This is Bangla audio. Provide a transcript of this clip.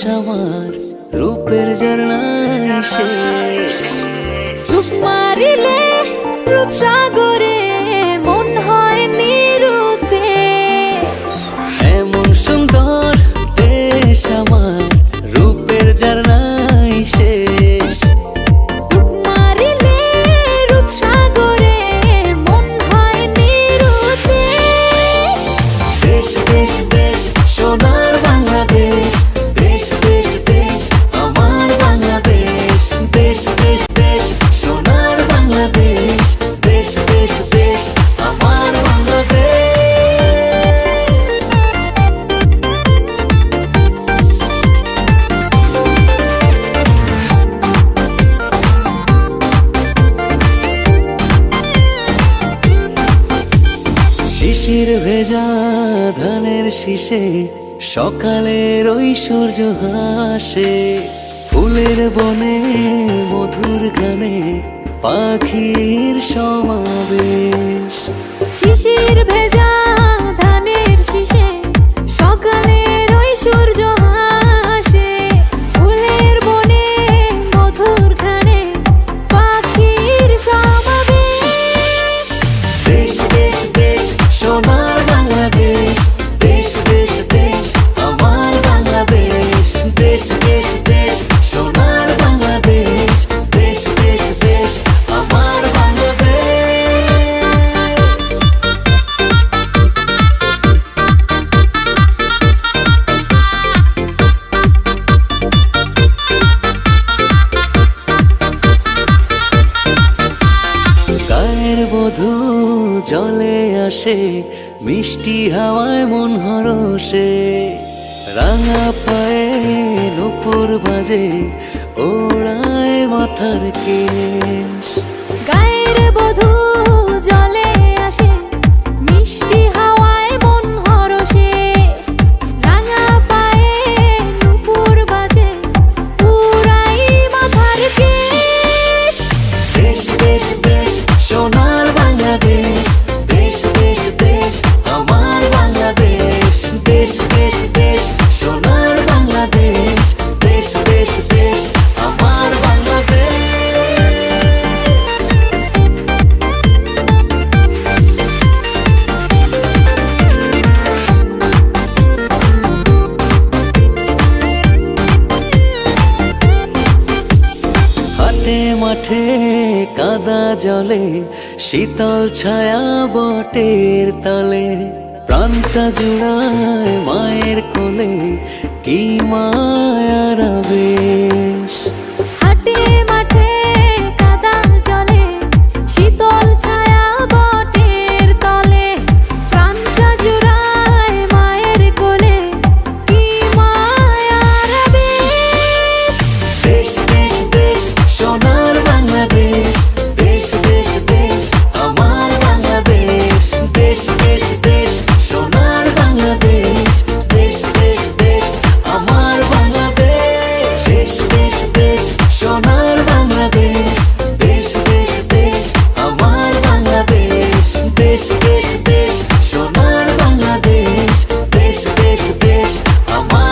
আমার রূপের ঝর্ণায় শেষ। রূপ মারিলে রূপসাগরে মন হয় নিরুদ্দেশ। এমন সুন্দর দেশ আমার রূপের ঝর্ণায় শেষ। রূপ মারিলে রূপসাগরে মন হয় নিরুদ্দেশ। দেশ দেশ দেশ সোনার বাংলাদেশ, দেশ দেশ দেশ আমার বাংলাদেশ। দেশ দেশ দেশ সোনার বাংলাদেশ, দেশ দেশ দেশ আমার বাংলাদেশ। শিশির ভেজা ধানের শীষে সকালের ওই সূর্য হাসে। ফুলের বনে মধুর গানে পাখির সমাবেশ। শিশির ভেজা ধানের শীষে সকালের ওই সূর্য হাসে। ফুলের বনে মধুর ঘ্রাণে পাখির সমাবেশ। দেশ দেশ দেশ সোনার বাংলাদেশ, দেশ দেশ দেশ আমার বাংলাদেশ। দেশ দেশ দেশ সোনার বাংলাদেশ, দেশ দেশ দেশ আমার বাংলাদেশ। গায়ের বধূ জলে আসে, মিষ্টি হাওয়ায় মন হরষে। রাঙা পায়ে নূপুর বাজে, ওড়ায় মাথার কেশ। গায়ের বধূ জলে আসে, মিষ্টি হাওয়ায় মন হরষে। রাঙা পায়ে নূপুর বাজে, উড়াই মাথার কেশ। দেশ দেশ দেশ সোনার বাংলাদেশ, দেশ দেশ দেশ আমার বাংলাদেশ। দেশ দেশ দেশ সোনার বাংলাদেশ, দেশ দেশ দেশ আমার বাংলাদেশ। হাটে মাঠে কাদা জলে, শীতল ছায়া বটের তলে। প্রাণটা জুড়ায় মায়ের কোলে, কি মায়ার আবেশ। হাটে মাঠে কাদা জলে, শীতল ছায়া বটের তলে। প্রাণটা জুড়ায় মায়ের কোলে, কি মায়ার আবেশ। দেশ দেশ দেশ সোনার বাংলাদেশ, দেশ দেশ দেশ আমার বাংলাদেশ। দেশ দেশ দেশ সোনার বাংলাদেশ, দেশ দেশ দেশ আমার বাংলাদেশ। দেশ দেশ দেশ সোনার বাংলাদেশ, দেশ দেশ দেশ আমার বাংলাদেশ। দেশ দেশ দেশ সোনার বাংলাদেশ, দেশ দেশ দেশ আমার